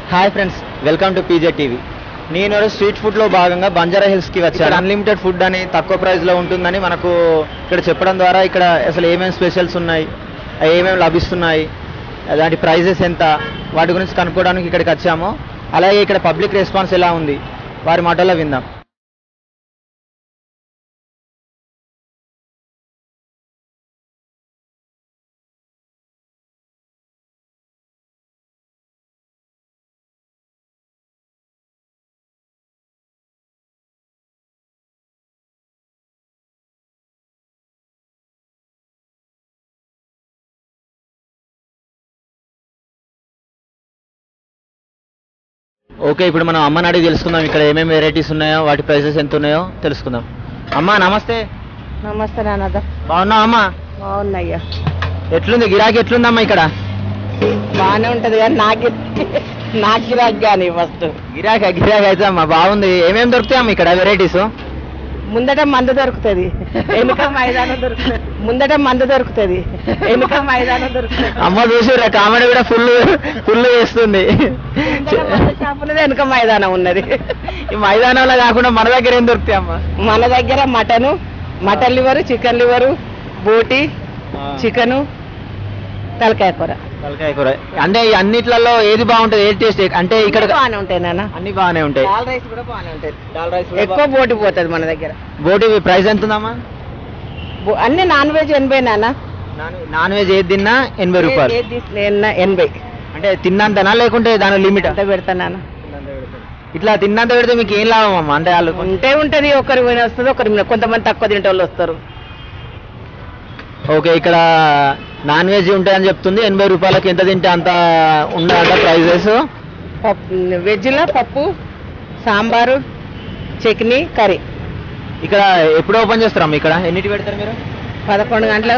Hi friends, welcome to PJ TV. నేను street ఫుడ్లో భాగంగా బంజారా హిల్స్కి వచ్చాను. అన్లిమిటెడ్ ఫుడ్ అని తక్కువ ప్రైస్లో ఉంటుందని మనకు ఇక్కడ చెప్పడం ద్వారా ఇక్కడ అసలు ఏమేమి స్పెషల్స్ ఉన్నాయి, ఏమేమి లభిస్తున్నాయి, దాని ప్రైజెస్ ఎంత, వాటి గురించి కనుక్కోవడానికి ఇక్కడికి వచ్చాము. అలాగే ఇక్కడ పబ్లిక్ రెస్పాన్స్ ఎలా ఉంది వారి మాటల్లో విందాం. ఓకే, ఇప్పుడు మనం అమ్మని అడిగి తెలుసుకుందాం ఇక్కడ ఏమేమి వెరైటీస్ ఉన్నాయో, వాటి ప్రైసెస్ ఎంత ఉన్నాయో తెలుసుకుందాం. అమ్మా నమస్తే. నమస్తే నాన్నదా. బాగున్నా అమ్మా? బాగున్నాయ్యా. ఎట్లుంది గిరాకీ, ఎట్లుందమ్మా ఇక్కడ? బాగానే ఉంటది కానీ నాకు గిరాకీ కానీ ఫస్ట్ గిరాకీ అయితే అమ్మా బాగుంది. ఏమేమి దొరుకుతాయి అమ్మ ఇక్కడ వెరైటీస్? ముందట మందు దొరుకుతుంది, వెనుక మైదానం దొరుకుతుంది. ముందట మందు దొరుకుతుంది, వెనుక మైదానం దొరుకుతుంది. అమ్మ చూసిరా, కామెడీ కూడా ఫుల్ చేస్తుంది. షాప్ ఉన్నది, వెనుక మైదానం ఉన్నది. ఈ మైదానంలో కాకుండా మన దగ్గర ఏం దొరుకుతాయి అమ్మ? మన దగ్గర మటన్ లివరు, చికెన్ లివరు, బోటి, చికెను, తలకాయ కూర. తలకాయ కూర అంటే అన్నిట్లలో ఏది బాగుంటుంది, ఏది టేస్ట్? అంటే ఇక్కడ బాగానే ఉంటాయి నాన్న, అన్ని బాగానే ఉంటాయి. దాల్ రైస్ కూడా బాగానే ఉంటుంది. దాల్ రైస్ ఎక్కువ బోటి పోతుంది మన దగ్గర. బోటి ప్రైస్ ఎంత ఉందమ్మా? అన్ని నాన్ వెజ్ 80 నాన్న. నాన్ వెజ్ ఏది తిన్నా 80 రూపాయలు. 80 అంటే తిన్నంతనా లేకుంటే దాని లిమిట్ అంత పెడతాను. ఇట్లా తిన్నంత పెడితే మీకు ఏం లాభం అమ్మా? అంటే వాళ్ళు ఉంటది, ఒకరి పోయిన వస్తుంది, ఒకరి కొంతమంది తక్కువ తింటే వాళ్ళు వస్తారు. ఓకే, ఇక్కడ నాన్ వెజ్ ఉంటాయని చెప్తుంది. 80 రూపాయలకి ఎంత తింటే అంత ఉండాలంట ప్రైజెస్. వెజ్లో పప్పు, సాంబారు, చట్నీ, కర్రీ. ఇక్కడ ఎప్పుడు ఓపెన్ చేస్తారమ్మా? ఇక్కడ ఎన్నిటి పెడతారు మీరు? 11 గంటలు,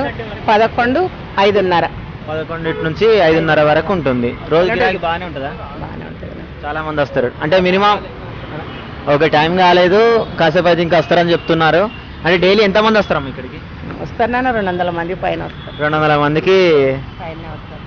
11, 5:30. 11 నుంచి 5:30 వరకు ఉంటుంది. రోజు బాగానే ఉంటుందా? బాగానే ఉంటుంది. చాలా మంది వస్తారు అంటే మినిమం. ఓకే, టైం కాలేదు, కాసేపు అయితే ఇంకా వస్తారని చెప్తున్నారు. అంటే డైలీ ఎంతమంది వస్తారమ్మా ఇక్కడికి? వస్తారు నాన్న, 200 మంది పైన వస్తారు. 200 మందికి పైన వస్తారు.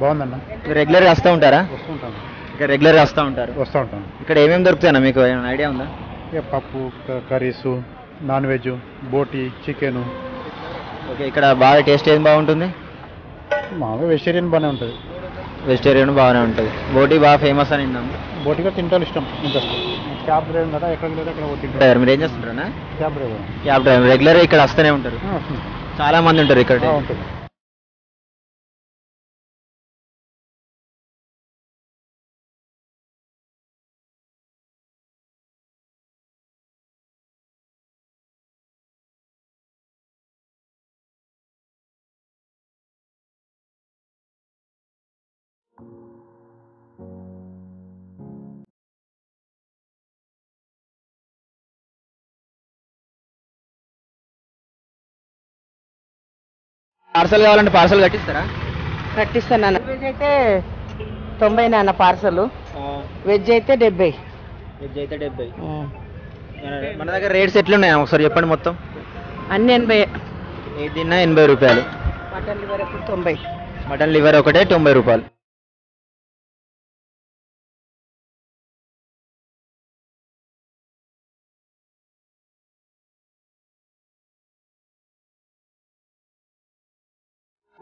బాగుందన్న. రెగ్యులర్గా వస్తూ ఉంటారా? వస్తుంటాను. ఇక్కడ రెగ్యులర్గా వస్తూ ఉంటారు. వస్తూ ఉంటాను. ఇక్కడ ఏమేమి దొరుకుతాయన్నా మీకు ఏమైనా ఐడియా ఉందా? ఇక పప్పు, కర్రీసు, నాన్ వెజ్, బోటి, చికెను. ఓకే, ఇక్కడ బాగా టేస్ట్ ఏం బాగుంటుంది? మామూలుగా వెజిటేరియన్ బాగానే ఉంటుంది. వెజిటేరియన్ బాగానే ఉంటుంది. బోటి బాగా ఫేమస్ అని విన్నాము. బోటిగా తింటాను, ఇష్టం, ఇంట్రెస్ట్. క్యాబ్ డ్రైవర్ కదా, ఎక్కడికి లేదా అక్కడ తింటారు. మీరు ఏం చేస్తుంటారా? Cab driver. క్యాబ్ డ్రైవర్ రెగ్యులర్గా ఇక్కడ వస్తూనే ఉంటారు. చాలా మంది ఉంటారు ఇక్కడ. ఉంటుంది. పార్సల్ కావాలంటే పార్సల్ కట్టిస్తారా? కట్టిస్తాను నాన్న. వెజ్ అయితే 90 నాన్న పార్సల్, వెజ్ అయితే 70. వెజ్ అయితే 70. మన దగ్గర రేట్స్ ఎట్లున్నాయి ఒకసారి చెప్పండి మొత్తం. అన్ని 80. ఏది తిన్నా 80 రూపాయలు. మటన్ లివర్ ఎప్పుడు 90. మటన్ లివర్ ఒకటే 90 రూపాయలు.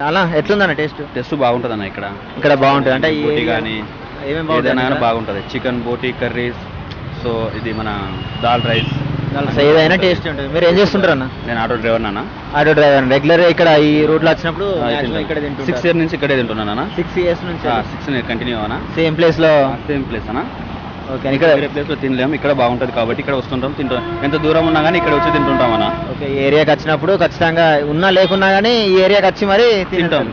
అలా ఎట్లుందన్న టేస్ట్ బాగుంటుంది అన్న. ఇక్కడ బాగుంటుంది అంటే బోటి కానీ ఏమేమి ఏదైనా బాగుంటుంది. చికెన్, బోటి, కర్రీస్. సో ఇది మన దాల్ రైస్, ఏదైనా టేస్ట్ ఉంటుంది. మీరు ఏం చేస్తుంటారు అన్న? నేను ఆటో డ్రైవర్ నాన్న. ఆటో డ్రైవర్ రెగ్యులర్ ఇక్కడ ఈ రూట్ లో వచ్చినప్పుడు ఇక్కడ 6 years నుంచి ఇక్కడే తింటున్నాను. 6 years నుంచి 6 కంటిన్యూ అన్నా. సేమ్ ప్లేస్ లో. సేమ్ ప్లేస్ అన్న. ఓకే, ఇక్కడ వేరే ప్లేస్ లో తినలేము, ఇక్కడ బాగుంటుంది కాబట్టి ఇక్కడ వస్తుంటాం, తింటాం. ఎంత దూరం ఉన్నా కానీ ఇక్కడ వచ్చి తింటుంటాం అన్న. ఓకే, ఈ ఏరియాకి వచ్చినప్పుడు ఖచ్చితంగా ఉన్నా లేకున్నా కానీ ఈ ఏరియాకి వచ్చి మరి తింటాం.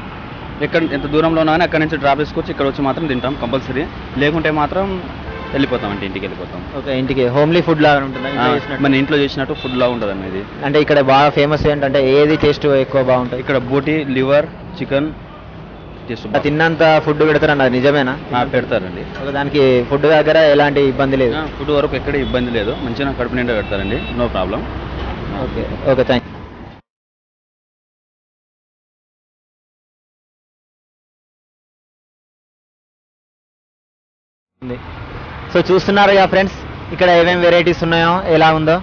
ఎక్కడ ఎంత దూరంలో ఉన్నా కానీ అక్కడ నుంచి డ్రాప్ చేసుకొచ్చి ఇక్కడ వచ్చి మాత్రం తింటాం కంపల్సరీ. లేకుంటే మాత్రం వెళ్ళిపోతాం అంటే ఇంటికి వెళ్ళిపోతాం. ఓకే, ఇంటికి హోమ్లీ ఫుడ్ లాగా ఉంటుంది మన ఇంట్లో చేసినట్టు ఫుడ్ లాగా ఉంటుంది అన్న ఇది. అంటే ఇక్కడ బాగా ఫేమస్ ఏంటంటే ఏది టేస్ట్ ఎక్కువ బాగుంటుంది? ఇక్కడ బోటి, లివర్, చికెన్, టేస్ట్ తిన్నంత ఫుడ్ పెడతారన్నది నిజమేనా? పెడతారండి. ఒక దానికి ఫుడ్ దగ్గర ఎలాంటి ఇబ్బంది లేదు. ఫుడ్ వరకు ఎక్కడ ఇబ్బంది లేదు, మంచిగా కడుపు నిండా పెడతారండి, no problem. Okay okay thank so చూస్తున్నారుగా ఫ్రెండ్స్ ఇక్కడ ఏమేమి వెరైటీస్ ఉన్నాయో ఎలా ఉందో.